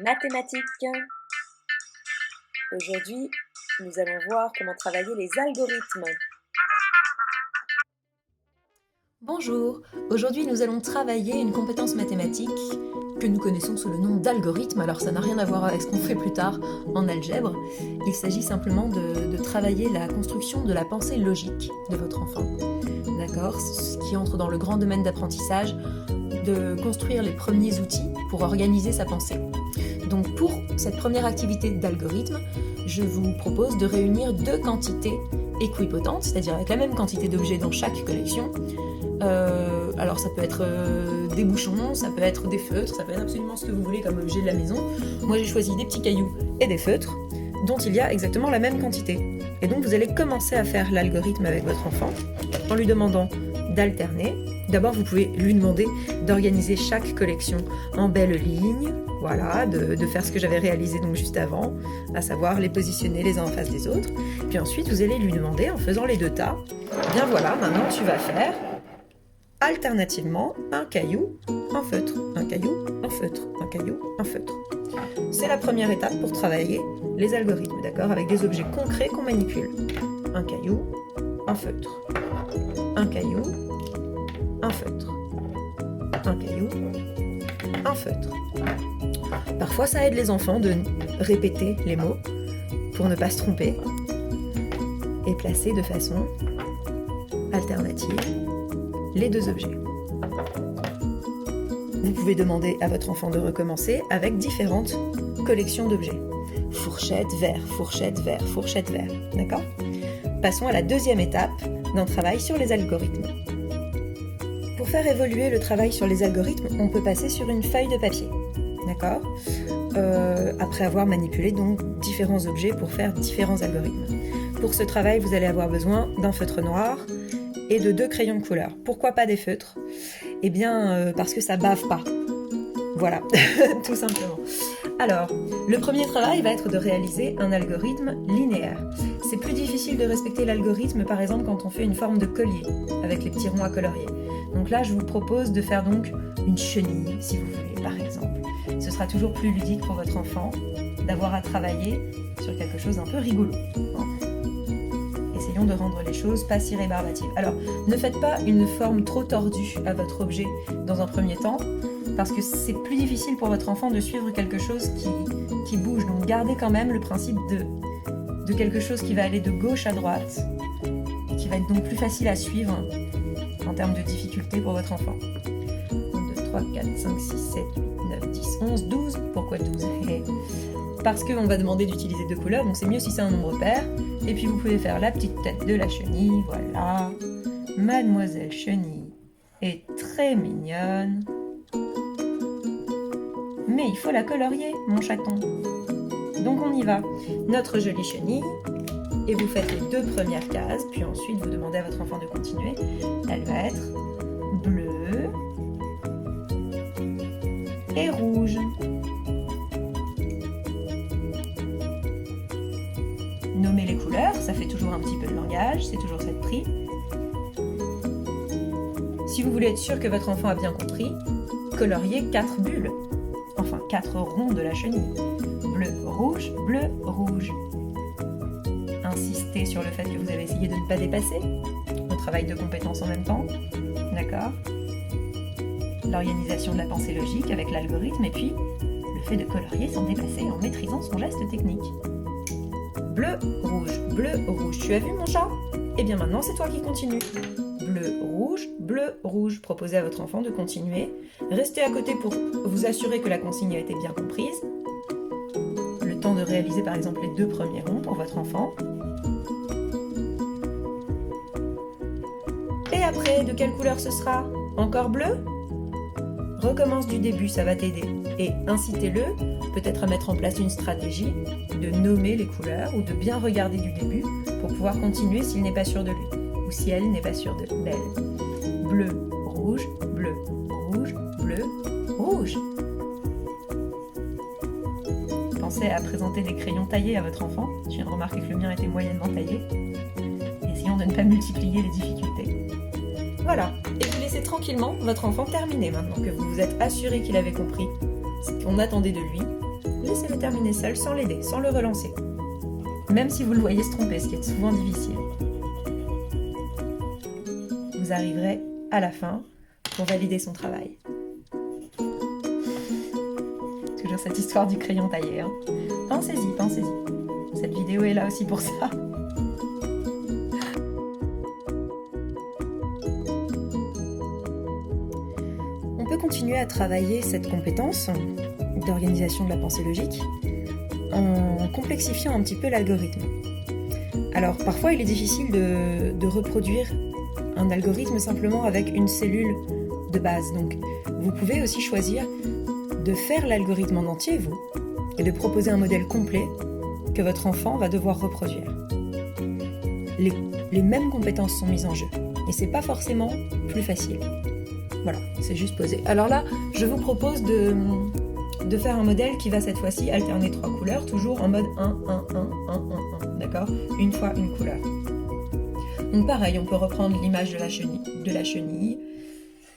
Mathématiques. Aujourd'hui, nous allons voir comment travailler les algorithmes. Bonjour, aujourd'hui nous allons travailler une compétence mathématique que nous connaissons sous le nom d'algorithme, alors ça n'a rien à voir avec ce qu'on fait plus tard en algèbre. Il s'agit simplement de travailler la construction de la pensée logique de votre enfant. D'accord ? Ce qui entre dans le grand domaine d'apprentissage, de construire les premiers outils pour organiser sa pensée. Donc pour cette première activité d'algorithme, je vous propose de réunir deux quantités équipotentes, c'est-à-dire avec la même quantité d'objets dans chaque collection. Alors ça peut être des bouchons, ça peut être des feutres, ça peut être absolument ce que vous voulez comme objet de la maison. Moi j'ai choisi des petits cailloux et des feutres dont il y a exactement la même quantité. Et donc vous allez commencer à faire l'algorithme avec votre enfant en lui demandant d'alterner. D'abord vous pouvez lui demander d'organiser chaque collection en belles lignes, voilà, de faire ce que j'avais réalisé donc juste avant, à savoir les positionner les uns en face des autres. Puis ensuite vous allez lui demander, en faisant les deux tas, bien voilà, maintenant tu vas faire alternativement un caillou, un feutre, un caillou, un feutre, un caillou, un feutre. C'est la première étape pour travailler les algorithmes, d'accord, avec des objets concrets qu'on manipule. Un caillou, un feutre, un caillou, un feutre, un caillou, un feutre. Parfois ça aide les enfants de répéter les mots pour ne pas se tromper et placer de façon alternative les deux objets. Vous pouvez demander à votre enfant de recommencer avec différentes collections d'objets. Fourchette, verre, fourchette, verre, fourchette, verre. D'accord ? Passons à la deuxième étape d'un travail sur les algorithmes. Pour faire évoluer le travail sur les algorithmes, on peut passer sur une feuille de papier. D'accord ? Après avoir manipulé donc différents objets pour faire différents algorithmes. Pour ce travail, vous allez avoir besoin d'un feutre noir et de 2 crayons de couleur. Pourquoi pas des feutres ? Eh bien, parce que ça bave pas. Voilà, tout simplement. Alors, le premier travail va être de réaliser un algorithme linéaire. C'est plus difficile de respecter l'algorithme, par exemple, quand on fait une forme de collier, avec les petits ronds à colorier. Donc là, je vous propose de faire donc une chenille, si vous voulez, par exemple. Ce sera toujours plus ludique pour votre enfant d'avoir à travailler sur quelque chose d'un peu rigolo. Essayons de rendre les choses pas si rébarbatives. Alors, ne faites pas une forme trop tordue à votre objet dans un premier temps, parce que c'est plus difficile pour votre enfant de suivre quelque chose qui bouge. Donc, gardez quand même le principe de quelque chose qui va aller de gauche à droite, et qui va être donc plus facile à suivre en termes de difficulté pour votre enfant. 1, 2, 3, 4, 5, 6, 7, 8, 9, 10, 11, 12. Pourquoi 12 ? Parce qu'on va demander d'utiliser 2 couleurs, donc c'est mieux si c'est un nombre pair. Et puis vous pouvez faire la petite tête de la chenille, voilà. Mademoiselle Chenille est très mignonne. Mais il faut la colorier, mon chaton. Donc on y va. Notre jolie chenille, et vous faites les 2 premières cases, puis ensuite vous demandez à votre enfant de continuer. Elle va être bleue et rouge. Nommer les couleurs, ça fait toujours un petit peu de langage, c'est toujours cette prix. Si vous voulez être sûr que votre enfant a bien compris, coloriez 4 bulles, enfin 4 ronds de la chenille. Bleu, rouge, Insistez sur le fait que vous avez essayé de ne pas dépasser. On travaille de compétences en même temps, d'accord ? L'organisation de la pensée logique avec l'algorithme et puis le fait de colorier sans dépasser en maîtrisant son geste technique. Bleu, rouge. Tu as vu mon chat ? Eh bien maintenant, c'est toi qui continues. Bleu, rouge. Proposez à votre enfant de continuer. Restez à côté pour vous assurer que la consigne a été bien comprise. Le temps de réaliser par exemple les 2 premiers ronds pour votre enfant. Et après, de quelle couleur ce sera ? Encore bleu ? Recommence du début, ça va t'aider. Et incitez-le peut-être à mettre en place une stratégie de nommer les couleurs ou de bien regarder du début pour pouvoir continuer s'il n'est pas sûr de lui ou si elle n'est pas sûre d'elle. Bleu, rouge, rouge. Pensez à présenter des crayons taillés à votre enfant. Je viens de remarquer que le mien était moyennement taillé. Essayons de ne pas multiplier les difficultés. Voilà, et vous laissez tranquillement votre enfant terminer maintenant que vous vous êtes assuré qu'il avait compris ce qu'on attendait de lui. laissez-le terminer seul sans l'aider, sans le relancer. Même si vous le voyez se tromper, ce qui est souvent difficile. Vous arriverez à la fin pour valider son travail. Toujours cette histoire du crayon taillé. Hein. Pensez-y, pensez-y. Cette vidéo est là aussi pour ça. On peut continuer à travailler cette compétence d'organisation de la pensée logique en complexifiant un petit peu l'algorithme. Alors parfois il est difficile de reproduire un algorithme simplement avec une cellule de base. Donc vous pouvez aussi choisir de faire l'algorithme en entier, vous, et de proposer un modèle complet que votre enfant va devoir reproduire. Les mêmes compétences sont mises en jeu, et c'est pas forcément plus facile. Voilà, c'est juste posé. Alors là, je vous propose de faire un modèle qui va cette fois-ci alterner 3 couleurs, toujours en mode 1, 1, 1, 1, 1, 1, d'accord ? Une fois une couleur. Donc pareil, on peut reprendre l'image de la chenille,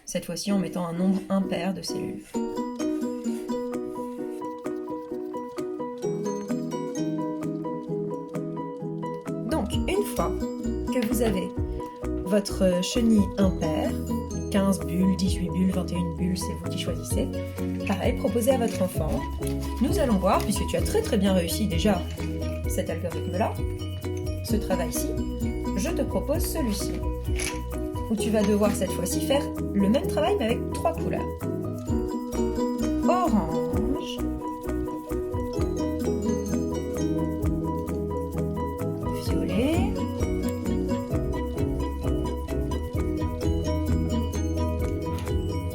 cette fois-ci en mettant un nombre impair de cellules. Donc, une fois que vous avez votre chenille impaire, 15 bulles, 18 bulles, 21 bulles, c'est vous qui choisissez. Pareil, proposez à votre enfant. Nous allons voir, puisque tu as très très bien réussi déjà cet algorithme-là, ce travail-ci, je te propose celui-ci, où tu vas devoir cette fois-ci faire le même travail mais avec 3 couleurs. Orange, violet,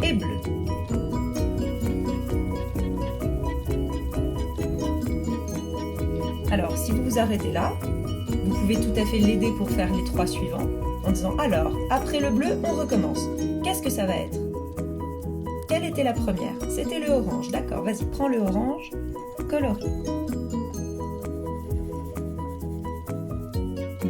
et bleu. Alors, si vous vous arrêtez là, vous pouvez tout à fait l'aider pour faire les 3 suivants en disant alors, après le bleu, on recommence. Qu'est-ce que ça va être? Quelle était la première? C'était le orange. D'accord, vas-y, prends le orange, colorie.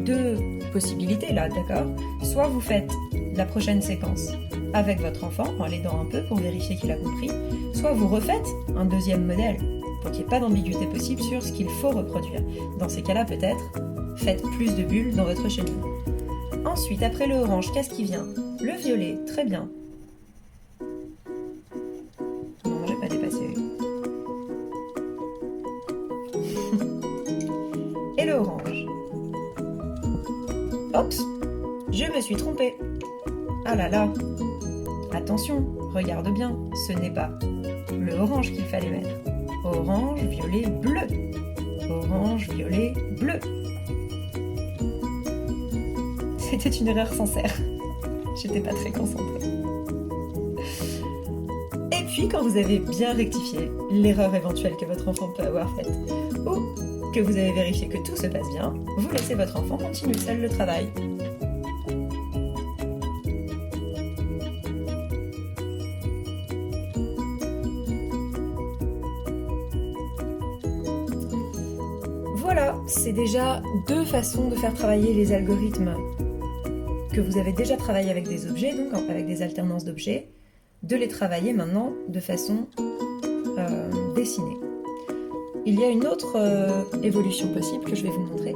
2 possibilités là, d'accord? Soit vous faites la prochaine séquence avec votre enfant en l'aidant un peu pour vérifier qu'il a compris, soit vous refaites un deuxième modèle pour qu'il n'y ait pas d'ambiguïté possible sur ce qu'il faut reproduire. Dans ces cas-là, peut-être, faites plus de bulles dans votre chenille. Ensuite, après le orange, qu'est-ce qui vient? Le violet, très bien. Non, j'ai pas dépassé. Et le orange. Oups, je me suis trompée. Ah là là. Attention, regarde bien, ce n'est pas le orange qu'il fallait mettre. Orange, violet, bleu. Orange, violet, bleu. C'était une erreur sincère. J'étais pas très concentrée. Et puis, quand vous avez bien rectifié l'erreur éventuelle que votre enfant peut avoir faite, ou que vous avez vérifié que tout se passe bien, vous laissez votre enfant continuer seul le travail. Voilà, c'est déjà 2 façons de faire travailler les algorithmes que vous avez déjà travaillé avec des objets, donc avec des alternances d'objets, de les travailler maintenant de façon dessinée. Il y a une autre évolution possible que je vais vous montrer.